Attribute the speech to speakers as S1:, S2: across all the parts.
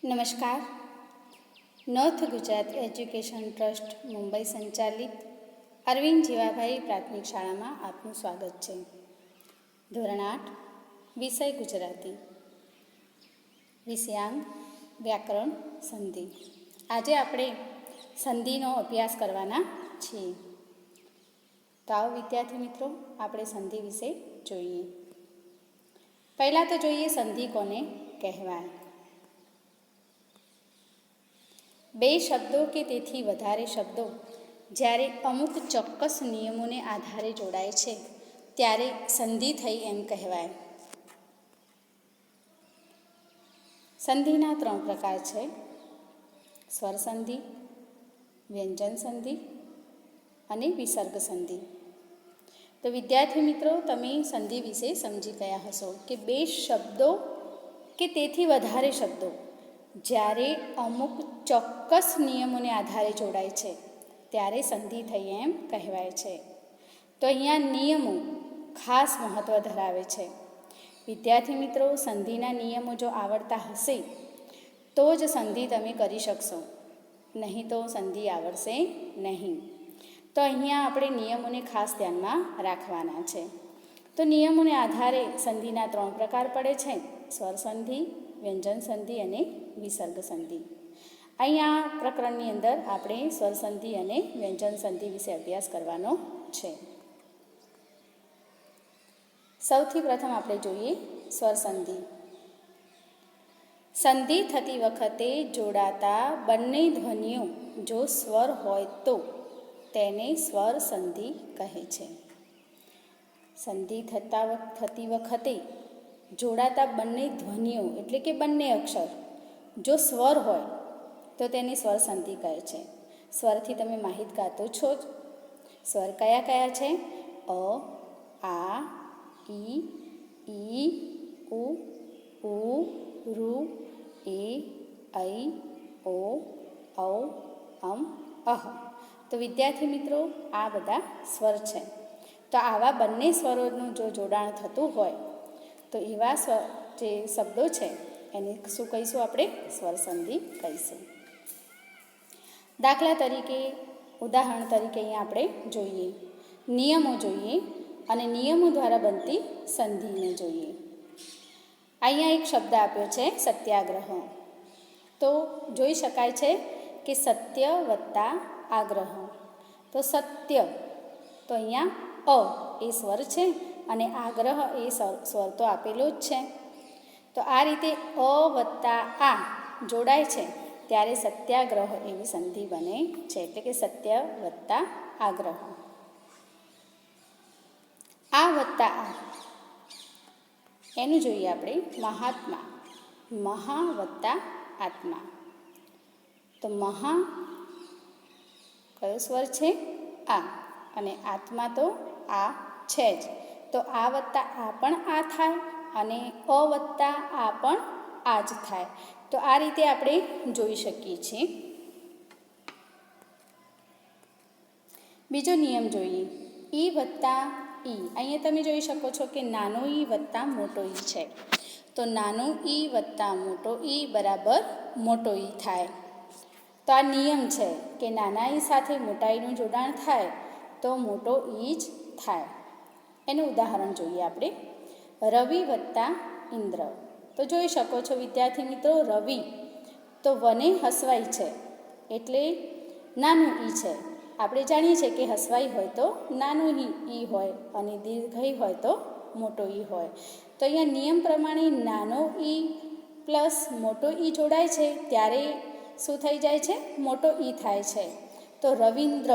S1: નમસ્કાર. North Gujarat education trust Mumbai સંચાલિત અરવિંદ જીવાભાઈ પ્રાથમિક શાળામાં આપનું સ્વાગત છે. ધોરણ 8 વિષય ગુજરાતી, વિષયાંક વ્યાકરણ સંધિ. આજે આપણે સંધિનો અભ્યાસ કરવાના છીએ. તો આવો વિદ્યાર્થી મિત્રો, આપણે સંધિ વિશે જોઈએ. પહેલાં તો જોઈએ સંધિ કોને કહેવાય. બે શબ્દો કે તેથી વધારે શબ્દો જ્યારે અમુક ચોક્કસ નિયમોને આધારે જોડાય છે ત્યારે સંધિ થઈ એમ કહેવાય. સંધિના 3 પ્રકાર છે: સ્વર સંધિ, વ્યંજન સંધિ અને વિસર્ગ સંધિ. તો વિદ્યાર્થી મિત્રો, તમે સંધિ વિશે સમજી ગયા હશો કે બે શબ્દો કે તેથી વધારે શબ્દો જ્યારે અમુક ચોક્કસ નિયમોને આધારે જોડાય છે ત્યારે સંધિ થઈ એમ કહેવાય છે. તો અહીંયા નિયમો ખાસ મહત્ત્વ ધરાવે છે. વિદ્યાર્થી મિત્રો, સંધિના નિયમો જો આવડતા હશે તો જ સંધિ તમે કરી શકશો, નહીં તો સંધિ આવડશે નહીં. તો અહીંયા આપણે નિયમોને ખાસ ધ્યાનમાં રાખવાના છે. તો નિયમોને આધારે સંધિના 3 પ્રકાર પડે છે: સ્વર સંધિ, વ્યંજન સંધિ અને વિસર્ગ સંધિ. અહીંયા પ્રકરણની અંદર આપણે સ્વર સંધિ અને વ્યંજન સંધિ વિશે અભ્યાસ કરવાનો છે. સૌથી પ્રથમ આપણે જોઈએ સ્વર સંધિ. સંધિ થતી વખતે જોડાતા બંને ધ્વનિઓ જો સ્વર હોય તો તેને સ્વર સંધિ કહે છે. સંધિ થતી વખતે જોડાતા બંને ધ્વનિઓ એટલે કે બંને અક્ષર જો સ્વર હોય તો તેને સ્વર સંધિ કહે છે. સ્વરથી તમે માહિતગાર તો છો જ. સ્વર કયા કયા છે? અ, આ, ઈ, ઉ, ઋ, એ, ઐ, ઓ, ઔ, અમ, અહ. તો વિદ્યાર્થી મિત્રો, આ બધા સ્વર છે. તો આવા બંને સ્વરોનું જો જોડાણ થતું હોય તો એવા જે શબ્દો છે એને શું કહીશું? આપણે સ્વર સંધિ કહીશું. દાખલા તરીકે, ઉદાહરણ તરીકે અહીંયા આપણે જોઈએ, નિયમો જોઈએ અને નિયમો દ્વારા બનતી સંધિને જોઈએ. અહીંયા એક શબ્દ આપ્યો છે સત્યાગ્રહ. તો જોઈ શકાય છે કે સત્ય વત્તા આગ્રહ. તો સત્ય, તો અહીંયા અ એ સ્વર છે અને આગ્રહ એ સ્વર તો આપેલો જ છે. તો આ રીતે અ વત્તા આ જોડાય છે ત્યારે સત્યાગ્રહ એવી સંધિ બને છે, એટલે કે સત્ય વત્તા આગ્રહ. આ વત્તા આ એનું જોઈએ આપણે મહાત્મા. મહા વત્તા આત્મા. તો મહા કયો સ્વર છે? આ. અને આત્મા તો આ છે જ. તો આ વત્તા આ પણ આ થાય અને અ વત્તા આ પણ આ જ થાય. તો આ રીતે આપણે જોઈ શકીએ છીએ. બીજો નિયમ જોઈએ, ઈ વત્તા ઈ. અહીંયા તમે જોઈ શકો છો કે નાનો ઈ વત્તા મોટો ઈ છે. તો નાનો ઈ વત્તા મોટો ઈ બરાબર મોટો ઈ થાય. તો આ નિયમ છે કે નાના ઈ સાથે મોટા ઈનું જોડાણ થાય તો મોટો ઈ જ થાય. એનું ઉદાહરણ જોઈએ આપણે, રવિ વત્તા ઇન્દ્ર. તો જોઈ શકો છો વિદ્યાર્થી મિત્રો, રવિ તો વને હસવાઈ છે એટલે નાનું ઈ છે. આપણે જાણીએ છીએ કે હસવાઈ હોય તો નાનું ઈ હોય અને દીર્ઘઈ હોય તો મોટો ઈ હોય. તો અહીંયા નિયમ પ્રમાણે નાનો ઈ પ્લસ મોટો ઈ જોડાય છે ત્યારે શું થઈ જાય છે? મોટો ઈ થાય છે. તો રવિન્દ્ર,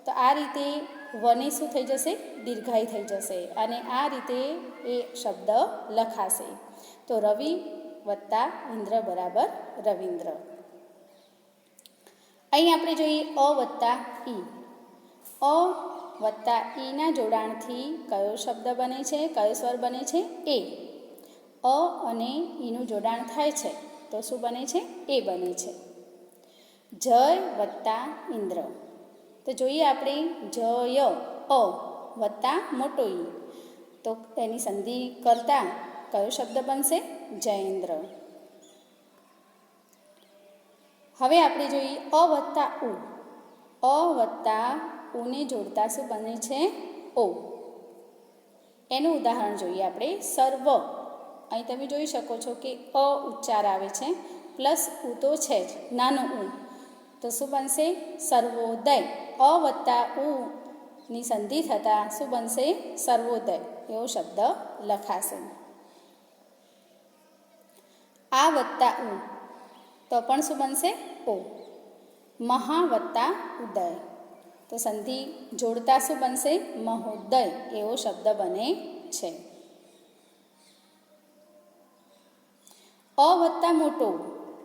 S1: તો આ રીતે વને શું થઈ જશે? દીર્ઘાઈ થઈ જશે અને આ રીતે એ શબ્દ લખાશે. તો રવિ વત્તા ઇન્દ્ર બરાબર રવિન્દ્ર. અહીં આપણે જોઈએ અ વત્તા ઈ. અ વત્તા ઈના જોડાણથી કયો શબ્દ બને છે? કયો સ્વર બને છે? એ. અ અને ઈનું જોડાણ થાય છે તો શું બને છે? એ બને છે. જય વત્તા ઇન્દ્ર. તો જોઈએ આપણે જય અ વત્તા મોટો ઈ. તો એની સંધિ કરતાં કયો શબ્દ બનશે? જયેન્દ્ર. હવે આપણે જોઈએ અ વત્તા ઉ. અ વત્તા ઉને જોડતા શું બને છે? ઓ. એનું ઉદાહરણ જોઈએ આપણે. સર્વ. અહીં તમે જોઈ શકો છો કે અ ઉચ્ચાર આવે છે પ્લસ ઉ તો છે જ, નાનો ઉ. તો શું બનશે? સર્વોદય. અ વત્તા ઉ ની સંધિ થતાં શું બનશે? સર્વોદય એવો શબ્દ લખાશે. આ વત્તા ઉ તો પણ શું બનશે? ઓ. મહા વત્તા ઉદય તો સંધિ જોડતા શું બનશે? મહોદય એવો શબ્દ બને છે. અ વત્તા મોટો.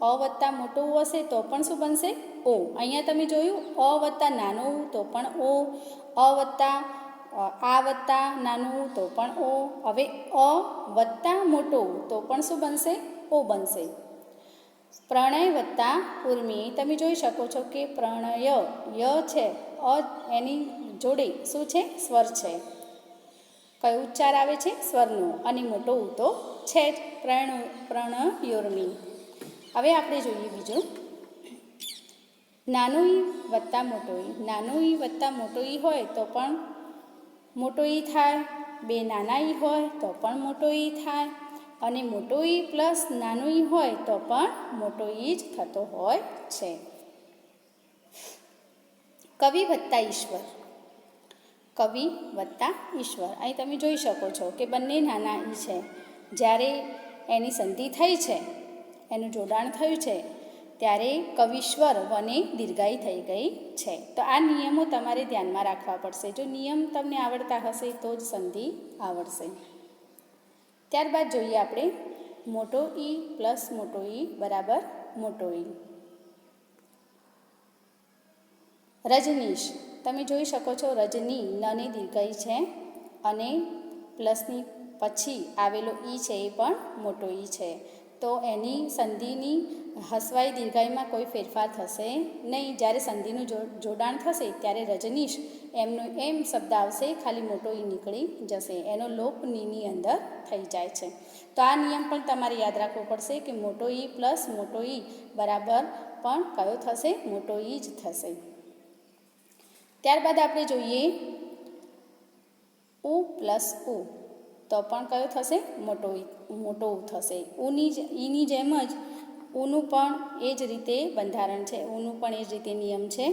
S1: અ વત્તા મોટો ઉ હશે તો પણ શું બનશે? ઓ. અહીંયા તમે જોયું અ વત્તા નાનો ઉ તો પણ ઓ. અ વત્તા આ વત્તા નાનો ઉ તો પણ ઓ. હવે અ વત્તા મોટો ઉ તો પણ શું બનશે? ઓ બનશે. પ્રણય વત્તા ઉર્મિ. તમે જોઈ શકો છો કે પ્રણય ય છે, અ એની જોડે શું છે? સ્વર છે. કયો ઉચ્ચાર આવે છે? સ્વરનો. અને મોટો ઉ તો છે જ. પ્રણયોર્મિ. હવે આપણે જોઈએ બીજું. નાનો ઈ વત્તા મોટો ઈ. નાનો ઈ વત્તા મોટો ઈ હોય તો પણ મોટો ઈ થાય. બે નાના ઈ હોય તો પણ મોટો ઈ થાય. અને મોટો ઈ પ્લસ નાનો ઈ હોય તો પણ મોટો ઈ જ થતો હોય છે. કવિ વત્તા ઈશ્વર. કવિ વત્તા ઈશ્વર. અહીં તમે જોઈ શકો છો કે બંને નાના ઈ છે. જ્યારે એની સંધિ થઈ છે, એનું જોડાણ થયું છે, ત્યારે કવિશ્વર વને દીર્ઘાઈ થઈ ગઈ છે. તો આ નિયમો તમારે ધ્યાનમાં રાખવા પડશે. જો નિયમ તમને આવડતા હશે તો જ સંધિ આવડશે. ત્યારબાદ જોઈએ આપણે મોટો ઈ પ્લસ મોટો ઈ બરાબર મોટો ઈ. રજનીશ. તમે જોઈ શકો છો રજની નની દીર્ઘાઈ છે અને પ્લસની પછી આવેલો ઈ છે એ પણ મોટો ઈ છે. તો એની સંધિની હસવાઈ દીર્ઘાઈમાં કોઈ ફેરફાર થશે નહીં. જ્યારે સંધિનું જોડાણ થશે ત્યારે રજનીશ એમનો એમ શબ્દ આવશે, ખાલી મોટો ઈ નીકળી જશે. એનો લોપ નીની અંદર થઈ જાય છે. તો આ નિયમ પણ તમારે યાદ રાખવો પડશે કે મોટો ઈ પ્લસ મોટો ઈ બરાબર પણ કયો થશે? મોટો ઈ જ થશે. ત્યારબાદ આપણે જોઈએ ઉ પ્લસ ઉ તો પણ કયો થશે? મોટો ઉ થશે. ઈની જેમ જ ઉનું પણ એ જ રીતે બંધારણ છે. ઉનું પણ એ જ રીતે નિયમ છે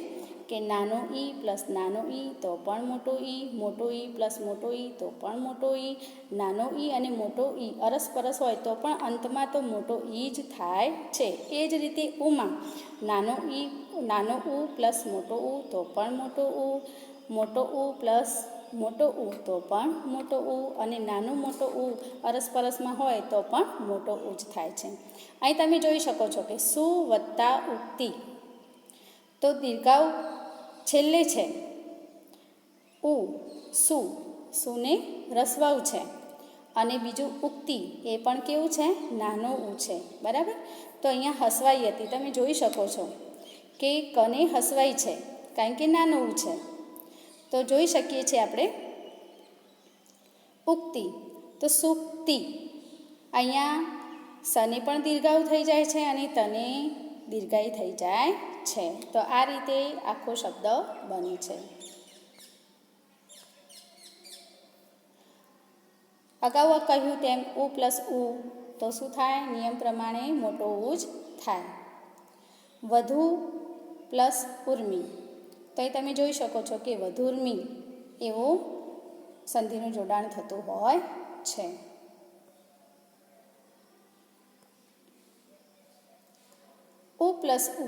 S1: કે નાનો ઈ પ્લસ નાનો ઈ તો પણ મોટો ઈ, મોટો ઈ પ્લસ મોટો ઈ તો પણ મોટો ઈ, નાનો ઈ અને મોટો ઈ અરસપરસ હોય તો પણ અંતમાં તો મોટો ઈ જ થાય છે. એ જ રીતે ઉમાં નાનો ઉ પ્લસ મોટો ઉ તો પણ મોટો ઉ, મોટો ઉ પ્લસ મોટો ઉ તો પણ મોટો ઉ અને નાનો મોટો ઉ અરસપરસમાં હોય તો પણ મોટો ઉ જ થાય છે. અહીં તમે જોઈ શકો છો કે સુ વત્તા ઉક્તિ. તો દીર્ઘાઉ છેલ્લે છે. ઉ સુને રસવાઉ છે. અને બીજું ઉક્તિ એ પણ કેવું છે? નાનો ઉ છે. બરાબર. તો અહીંયા હસવાઈ હતી. તમે જોઈ શકો છો કે કને હસવાઈ છે કારણ કે નાનો ઉ છે. તો જોઈ શકીએ છીએ આપણે ઉક્તિ. તો સુક્તિ. અહીંયા સને પણ દીર્ઘાઉ થઈ જાય છે અને તને દીર્ઘાઈ થઈ જાય છે. તો આ રીતે આખો શબ્દ બને છે. અગાઉ કહ્યું તેમ ઉ પ્લસ ઉ તો શું થાય? નિયમ પ્રમાણે મોટો ઉ જ થાય. વધુ પ્લસ ઉર્મિ. તો એ તમે જોઈ શકો છો કે વધુર્મિ એવું સંધિનું જોડાણ થતું હોય છે. ઉ પ્લસ ઉ.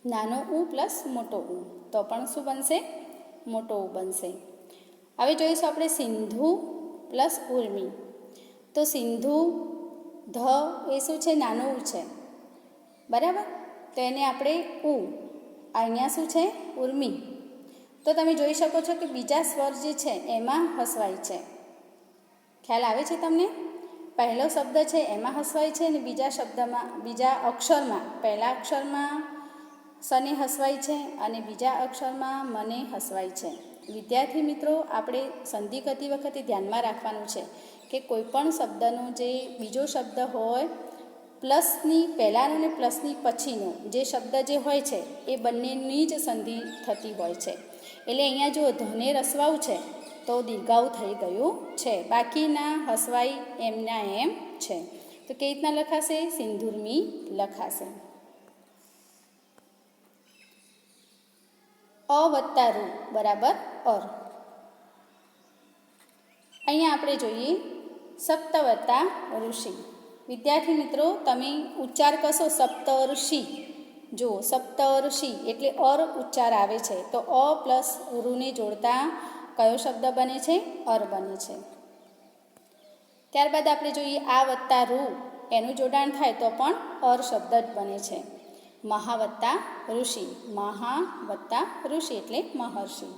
S1: નાનો ઉ પ્લસ મોટો ઉ તો પણ શું બનશે? મોટો ઉ બનશે. હવે જોઈશું આપણે સિંધુ પ્લસ ઉર્મિ. તો સિંધુ ધ એ શું છે? નાનો ઉ છે. બરાબર. તો એને આપણે ઉ, અહીંયા શું છે? ઉર્મિ. તો તમે જોઈ શકો છો કે બીજા સ્વર જે છે એમાં હસવાય છે. ખ્યાલ આવે છે તમને? પહેલો શબ્દ છે એમાં હસવાય છે અને બીજા અક્ષરમાં પહેલા અક્ષરમાં સને હસવાય છે અને બીજા અક્ષરમાં મને હસવાય છે. વિદ્યાર્થી મિત્રો, આપણે સંધિ કરતી વખતે ધ્યાનમાં રાખવાનું છે કે કોઈ પણ શબ્દનો જે બીજો શબ્દ હોય પ્લસની પહેલાંનો અને પ્લસની પછીનો જે શબ્દ જે હોય છે એ બંનેની જ સંધિ થતી હોય છે. એટલે અહીંયા જો ધને રસવાવું છે તો દીર્ઘાઉ થઈ ગયું છે, બાકીના હસવાઈ એમના એમ છે. તો કેવી રીતના લખાશે? સિંદૂરમી લખાશે. અ વત્તા રૂ બરાબર અર. અહીંયા આપણે જોઈએ સપ્ત વત્તા ઋષિ. વિદ્યાર્થી મિત્રો, તમે ઉચ્ચાર કરશો સપ્તર્ષિ. જુઓ, સપ્તર્ષિ એટલે અર ઉચ્ચાર આવે છે, તો અ પ્લસ રૂને જોડતા કયો શબ્દ બને છે? અર બને છે. ત્યારબાદ આપણે જોઈએ આ વત્તા રૂ, એનું જોડાણ થાય તો પણ અર શબ્દ જ બને છે. મહા વત્તા ઋષિ. મહા વત્તા ઋષિ એટલે મહર્ષિ.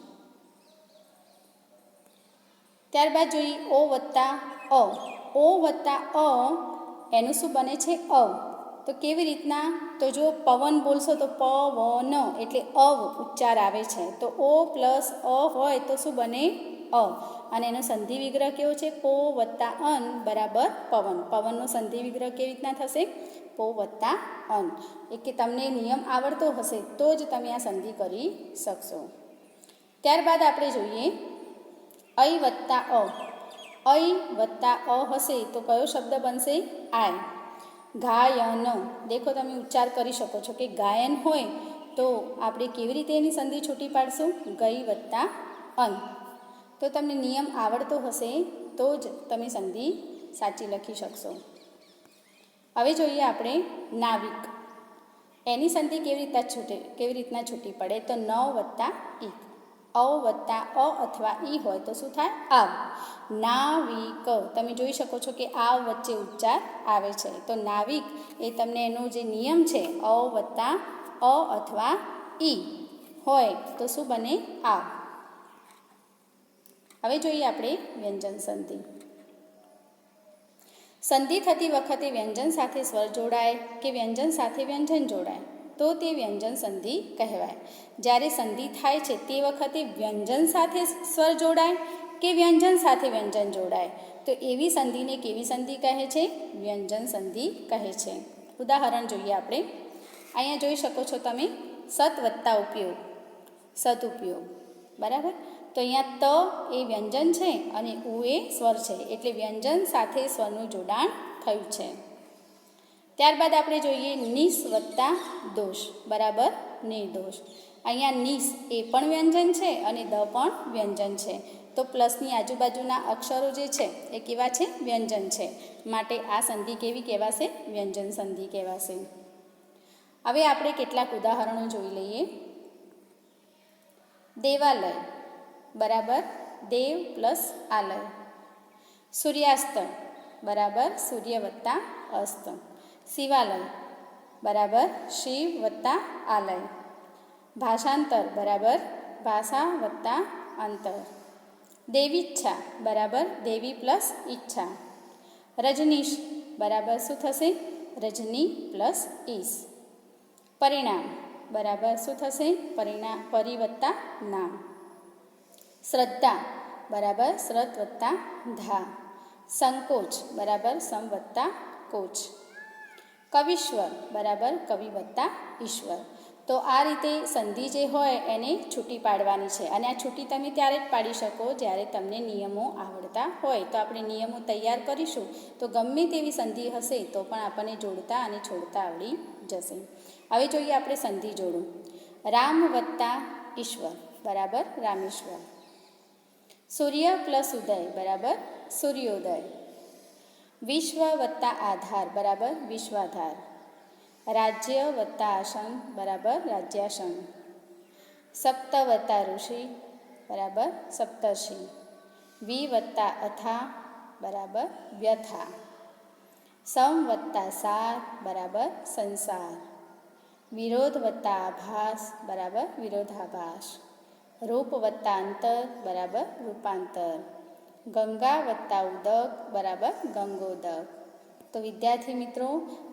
S1: ત્યારબાદ જોઈએ ઓ વત્તા અ. ઓ વત્તા અ એનું શું બને છે? અવ. તો કેવી રીતના? તો જો પવન બોલશો તો પવન એટલે અવ ઉચ્ચાર આવે છે, તો ઓ પ્લસ અ હોય તો શું બને? અ. અને એનો સંધિ વિગ્રહ કેવો છે? પો વત્તા અન બરાબર પવન. પવનનો સંધિ વિગ્રહ કેવી રીતના થશે? પો વત્તા અન. એટલે તમને નિયમ આવડતો હશે તો જ તમે આ સંધિ કરી શકશો. ત્યારબાદ આપણે જોઈએ ઐ વત્તા અ. ઐ વત્તા અ હશે તો કયો શબ્દ બનશે? આય. ગાયન. દેખો, તમે ઉચ્ચાર કરી શકો છો કે ગાયન હોય તો આપણે કેવી રીતે એની સંધિ છૂટી પાડશું? ગઈ વત્તા અન. તો તમને નિયમ આવડતો હશે તો જ તમે સંધિ સાચી લખી શકશો. હવે જોઈએ આપણે નાવિક. એની સંધિ કેવી રીતના છૂટી પડે? તો ન વત્તા ઈ. અ વત્તા અ અથવા ઈ હોય તો શું થાય? આવ. નાવિક. તમે જોઈ શકો છો કે આવ વચ્ચે ઉચ્ચાર આવે છે, તો નાવિક એ તમને એનો જે નિયમ છે અ વત્તા અ અથવા ઈ હોય તો શું બને? આવ. હવે જોઈએ આપણે વ્યંજન સંધિ. સંધિ થતી વખતે વ્યંજન સાથે સ્વર જોડાય કે વ્યંજન સાથે વ્યંજન જોડાય તો તે વ્યંજન સંધિ કહેવાય. જ્યારે સંધિ થાય છે તે વખતે વ્યંજન સાથે સ્વર જોડાય કે વ્યંજન સાથે વ્યંજન જોડાય તો એવી સંધિને કેવી સંધિ કહે છે? વ્યંજન સંધિ કહે છે. ઉદાહરણ જોઈએ આપણે. અહીંયા જોઈ શકો છો તમે સત વત્તા ઉપયોગ, સદુપયોગ. બરાબર? તો અહીંયા ત એ વ્યંજન છે અને ઉ એ સ્વર છે, એટલે વ્યંજન સાથે સ્વરનું જોડાણ થયું છે. ત્યારબાદ આપણે જોઈએ નિસ વત્તા દોષ બરાબર નિર્દોષ. અહીંયા નિસ એ પણ વ્યંજન છે અને દ પણ વ્યંજન છે, તો પ્લસની આજુબાજુના અક્ષરો જે છે એ કેવા છે? વ્યંજન છે. માટે આ સંધિ કેવી કહેવાશે? વ્યંજન સંધિ કહેવાશે. હવે આપણે કેટલાક ઉદાહરણો જોઈ લઈએ. દેવાલય બરાબર દેવ પ્લસ આલય. સૂર્યાસ્ત બરાબર સૂર્ય વત્તા અસ્ત. શિવાલય બરાબર શિવ વત્તા આલય. ભાષાંતર બરાબર ભાષા વત્તા અંતર. દેવીચ્છા બરાબર દેવી પ્લસ ઈચ્છા. રજનીશ બરાબર શું થશે? રજની પ્લસ ઈશ. પરિણામ બરાબર શું થશે? પરી વત્તા નામ. શ્રદ્ધા બરાબર શ્રદ્ધ વત્તા ધા. સંકોચ બરાબર સમ વત્તા કોચ. કવિશ્વર બરાબર કવિ વત્તા ઈશ્વર. તો આ રીતે સંધિ જે હોય એને છૂટી પાડવાની છે, અને આ છૂટી તમે ત્યારે જ પાડી શકો જ્યારે તમને નિયમો આવડતા હોય. તો આપણે નિયમો તૈયાર કરીશું તો ગમે તેવી સંધિ હશે તો પણ આપણને જોડતા અને છોડતા આવડી જશે. હવે જોઈએ આપણે સંધિ જોડું. રામ વત્તા ઈશ્વર બરાબર રામેશ્વર. સૂર્ય પ્લસ ઉદય બરાબર સૂર્યોદય. વિશ્વ વત્તા આધાર બરાબર વિશ્વાધાર. રાજ્ય વત્તા આસન બરાબર રાજ્યાસન. સપ્ત વત્તા ઋષિ બરાબર સપ્તર્ષિ. વી વત્તા અથા બરાબર વ્યથા. સમ વત્તા સાર બરાબર સંસાર. વિરોધ વત્તા આભાસ બરાબર વિરોધાભાસ. રૂપ વત્તા અંતર બરાબર રૂપાંતર. ગંગા વત્તા ઉદક બરાબર ગંગોદક. તો વિદ્યાર્થી મિત્રો,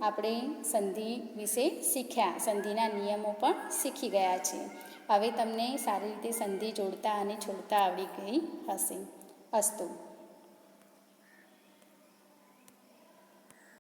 S1: આપણે સંધિ વિશે શીખ્યા, સંધિના નિયમો પણ શીખી ગયા છે. હવે તમને સારી રીતે સંધિ જોડતા અને છોડતા આવડી ગઈ હશે. અસ્તુ.